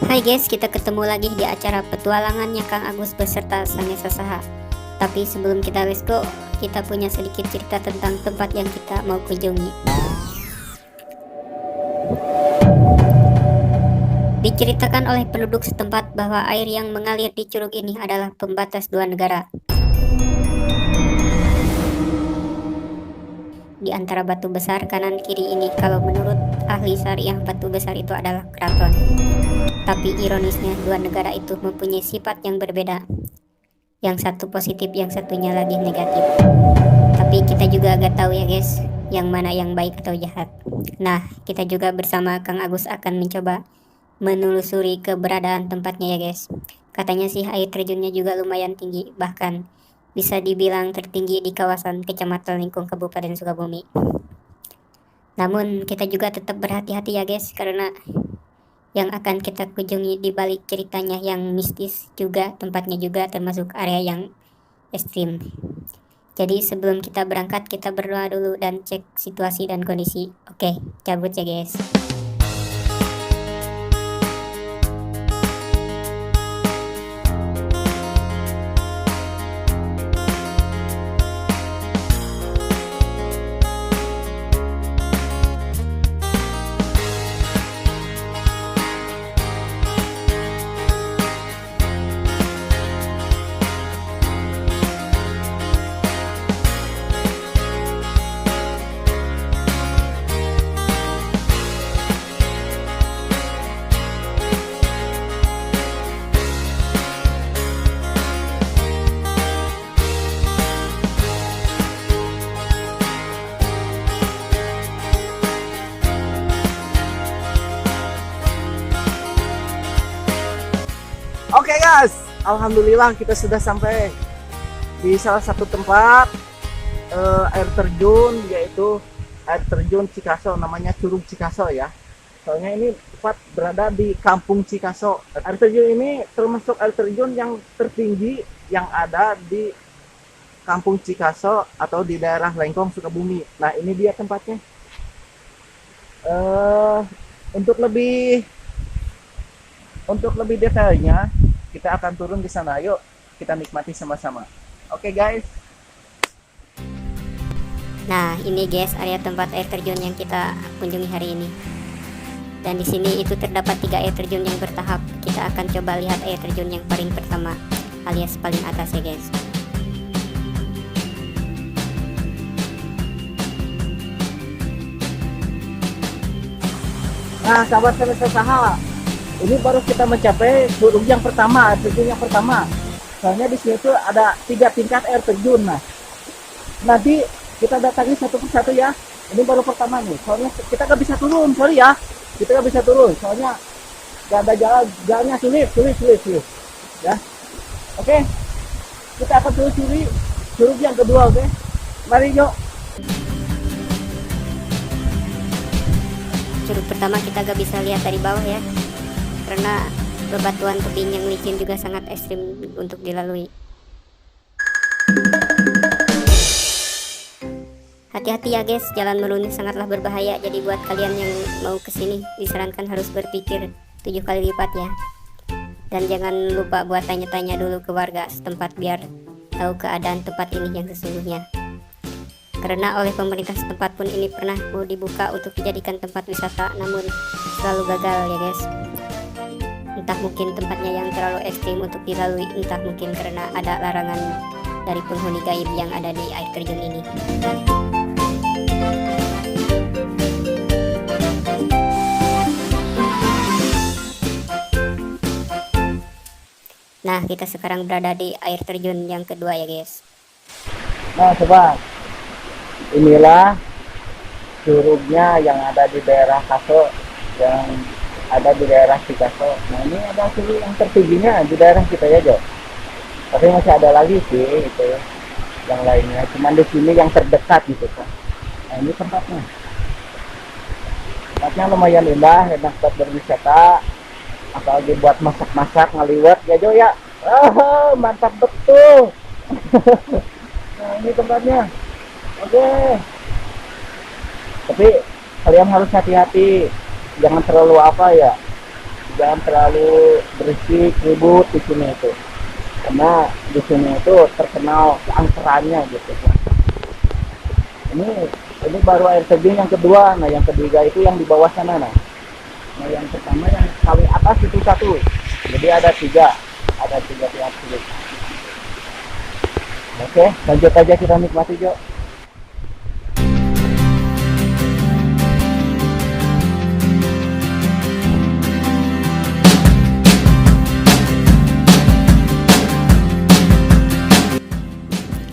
Hai guys, kita ketemu lagi di acara petualangannya Kang Agus beserta Sanesa Saha. Tapi sebelum kita let's go, kita punya sedikit cerita tentang tempat yang kita mau kunjungi. Diceritakan oleh penduduk setempat bahwa air yang mengalir di curug ini adalah pembatas dua negara. Di antara batu besar kanan kiri ini, kalau menurut ahli syariah, batu besar itu adalah keraton. Tapi ironisnya, dua negara itu mempunyai sifat yang berbeda. Yang satu positif, yang satunya lagi negatif. Tapi kita juga agak tahu ya guys, yang mana yang baik atau jahat. Nah, kita juga bersama Kang Agus akan mencoba menelusuri keberadaan tempatnya ya guys. Katanya sih air terjunnya juga lumayan tinggi, bahkan bisa dibilang tertinggi di kawasan Kecamatan Lingkung Kabupaten Sukabumi. Namun kita juga tetap berhati-hati ya guys, karena yang akan kita kunjungi di balik ceritanya yang mistis juga, tempatnya juga termasuk area yang ekstrim. Jadi sebelum kita berangkat, kita berdoa dulu dan cek situasi dan kondisi. Oke, cabut ya guys. Oke guys, alhamdulillah kita sudah sampai di salah satu tempat air terjun, yaitu air terjun Cikaso, namanya Curug Cikaso ya. Soalnya ini tepat berada di Kampung Cikaso. Air terjun ini termasuk air terjun yang tertinggi yang ada di Kampung Cikaso atau di daerah Lengkong Sukabumi. Nah ini dia tempatnya. Untuk lebih detailnya kita akan turun di sana. Yuk kita nikmati sama-sama. Oke guys. Nah, ini guys area tempat air terjun yang kita kunjungi hari ini. Dan di sini itu terdapat 3 air terjun yang bertahap. Kita akan coba lihat air terjun yang paling pertama, alias paling atas ya guys. Nah sahabat Sanesa Saha, ini baru kita mencapai curug yang pertama, air terjun yang pertama. Soalnya di sini tuh ada 3 tingkat air terjun. Nah, nanti kita datangi satu persatu ya. Ini baru pertama nih. Soalnya kita nggak bisa turun, sorry ya. Kita nggak bisa turun. Soalnya nggak ada jalannya sulit. Ya, oke. Kita akan telusuri curug yang kedua, oke? Mari yuk. Curug pertama kita gak bisa lihat dari bawah ya, karena bebatuan tebing yang licin juga sangat ekstrim untuk dilalui. Hati-hati ya guys, jalan menurun sangatlah berbahaya. Jadi buat kalian yang mau kesini disarankan harus berpikir 7 kali lipat ya. Dan jangan lupa buat tanya-tanya dulu ke warga setempat biar tahu keadaan tempat ini yang sesungguhnya. Karena oleh pemerintah setempat pun ini pernah mau dibuka untuk dijadikan tempat wisata, namun selalu gagal ya guys. Entah mungkin tempatnya yang terlalu ekstrim untuk dilalui, entah mungkin karena ada larangan dari penghuni gaib yang ada di air terjun ini. Nah, kita sekarang berada di air terjun yang kedua ya guys. Nah sobat, inilah curugnya yang ada di daerah Kaso, yang ada di daerah Cikaso. Nah ini ada curug yang tertingginya di daerah kita ya Jo. Tapi masih ada lagi sih itu yang lainnya. Cuman di sini yang terdekat gitu kan. Nah ini tempatnya. Tempatnya lumayan indah, enak buat berwisata. Apalagi buat masak-masak ngaliwat ya Jo ya. Mantap betul. Nah ini tempatnya. Oke. Tapi kalian harus hati-hati, jangan terlalu jangan terlalu berisik ribut di sini itu, karena di sini itu terkenal keangkerannya gitu. Ini baru air terjun yang kedua. Nah yang ketiga itu yang di bawah sana. Nah yang pertama yang paling atas itu satu, jadi ada tiga tiap sini. Oke, lanjut aja kita nikmati, Jo.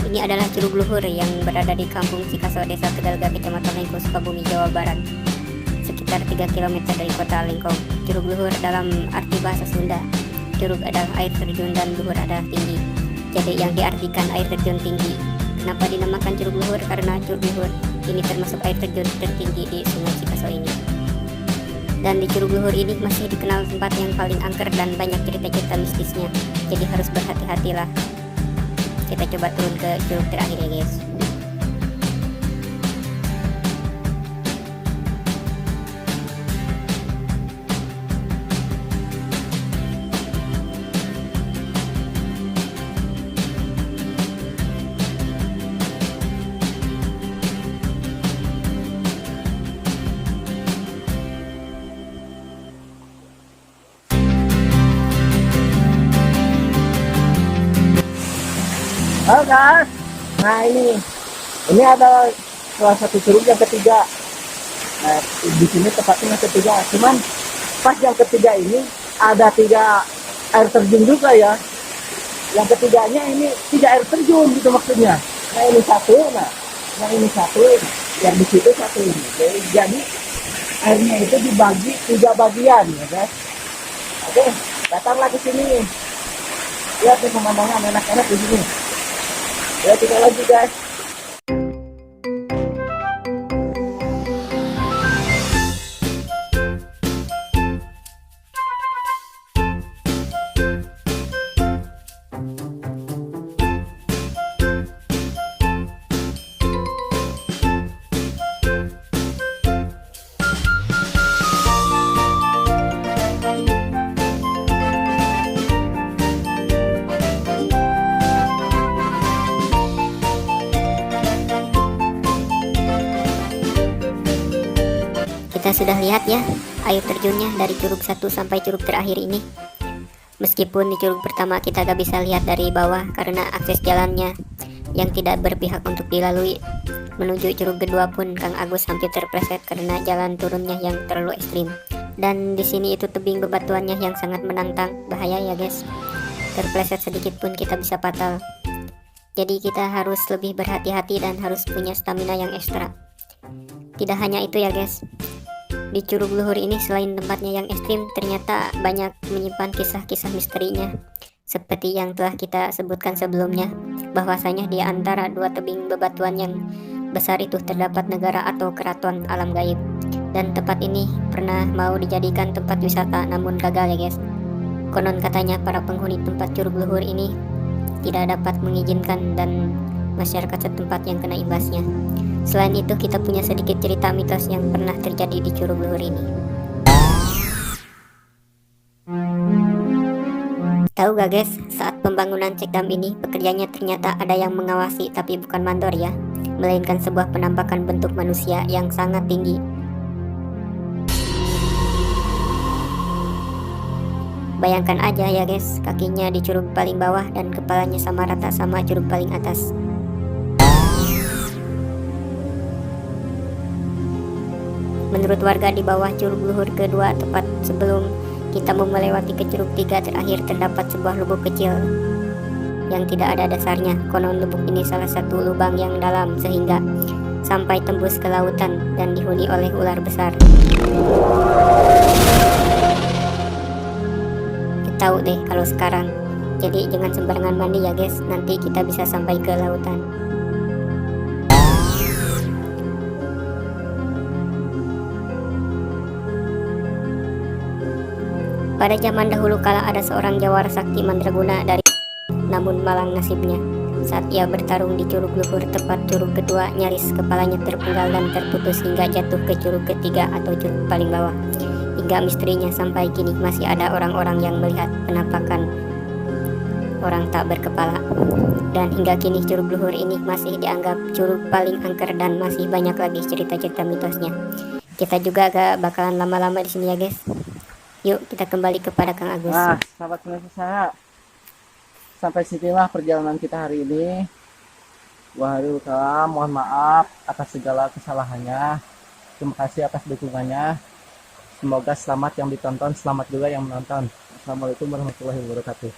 Ini adalah Curug Luhur yang berada di Kampung Cikaso, Desa Tegalga, Kecamatan Lengkong, Sukabumi, Jawa Barat, sekitar 3 km dari kota Lengkong. Curug Luhur dalam arti bahasa Sunda, curug adalah air terjun dan luhur adalah tinggi. Jadi yang diartikan air terjun tinggi. Kenapa dinamakan Curug Luhur? Karena Curug Luhur ini termasuk air terjun tertinggi di Sungai Cikaso ini. Dan di Curug Luhur ini masih dikenal tempat yang paling angker dan banyak cerita-cerita mistisnya. Jadi harus berhati-hatilah. Kita coba turun ke curug terakhir ya guys. Halo guys, nah ini ada salah satu curug yang ketiga. Nah di sini tepatnya yang ketiga. Cuman pas yang ketiga ini ada 3 air terjun juga ya. Yang ketiganya ini 3 air terjun gitu maksudnya. Nah ini satu, nah ini satu, yang di situ satu ini. Jadi airnya itu dibagi 3 bagian ya guys. Oke, datanglah ke sini. Lihat nih pemandangan enak-enak di sini. Ya kita lanjut guys. Kita sudah lihat ya air terjunnya dari curug 1 sampai curug terakhir ini. Meskipun di curug pertama kita gak bisa lihat dari bawah karena akses jalannya yang tidak berpihak untuk dilalui. Menuju curug kedua pun Kang Agus hampir terpleset karena jalan turunnya yang terlalu ekstrim. Dan di sini itu tebing bebatuannya yang sangat menantang, bahaya ya guys. Terpleset sedikit pun kita bisa fatal. Jadi kita harus lebih berhati-hati dan harus punya stamina yang ekstra. Tidak hanya itu ya guys. Di Curug Luhur ini selain tempatnya yang ekstrim, ternyata banyak menyimpan kisah-kisah misterinya. Seperti yang telah kita sebutkan sebelumnya, bahwasanya di antara 2 tebing bebatuan yang besar itu terdapat negara atau keraton alam gaib. Dan tempat ini pernah mau dijadikan tempat wisata namun gagal ya guys. Konon katanya para penghuni tempat Curug Luhur ini tidak dapat mengizinkan dan masyarakat setempat yang kena imbasnya. Selain itu kita punya sedikit cerita mitos yang pernah terjadi di Curug Luhur ini. Tahu gak guys, saat pembangunan cek dam ini pekerjanya ternyata ada yang mengawasi, tapi bukan mandor ya, melainkan sebuah penampakan bentuk manusia yang sangat tinggi. Bayangkan aja ya guys, kakinya di curug paling bawah dan kepalanya sama rata sama curug paling atas. Menurut warga di bawah Curug Luhur kedua, tepat sebelum kita mau melewati ke Curug 3 terakhir, terdapat sebuah lubuk kecil yang tidak ada dasarnya. Konon lubuk ini salah satu lubang yang dalam sehingga sampai tembus ke lautan dan dihuni oleh ular besar. Tahu deh kalau sekarang. Jadi jangan sembarangan mandi ya guys, nanti kita bisa sampai ke lautan. Pada zaman dahulu kala ada seorang jawara sakti mandraguna dari, namun malang nasibnya saat ia bertarung di Curug Luhur tepat curug kedua, nyaris kepalanya terpenggal dan terputus hingga jatuh ke curug ketiga atau curug paling bawah. hingga misterinya sampai kini masih ada orang-orang yang melihat penampakan orang tak berkepala. Dan hingga kini Curug Luhur ini masih dianggap curug paling angker dan masih banyak lagi cerita-cerita mitosnya. Kita juga gak bakalan lama-lama di sini ya guys. Yuk kita kembali kepada Kang Agus. Nah, sahabat pemirsa, sampai sinilah perjalanan kita hari ini. Waalaikumsalam, mohon maaf atas segala kesalahannya. Terima kasih atas dukungannya. Semoga selamat yang ditonton, selamat juga yang menonton. Assalamualaikum warahmatullahi wabarakatuh.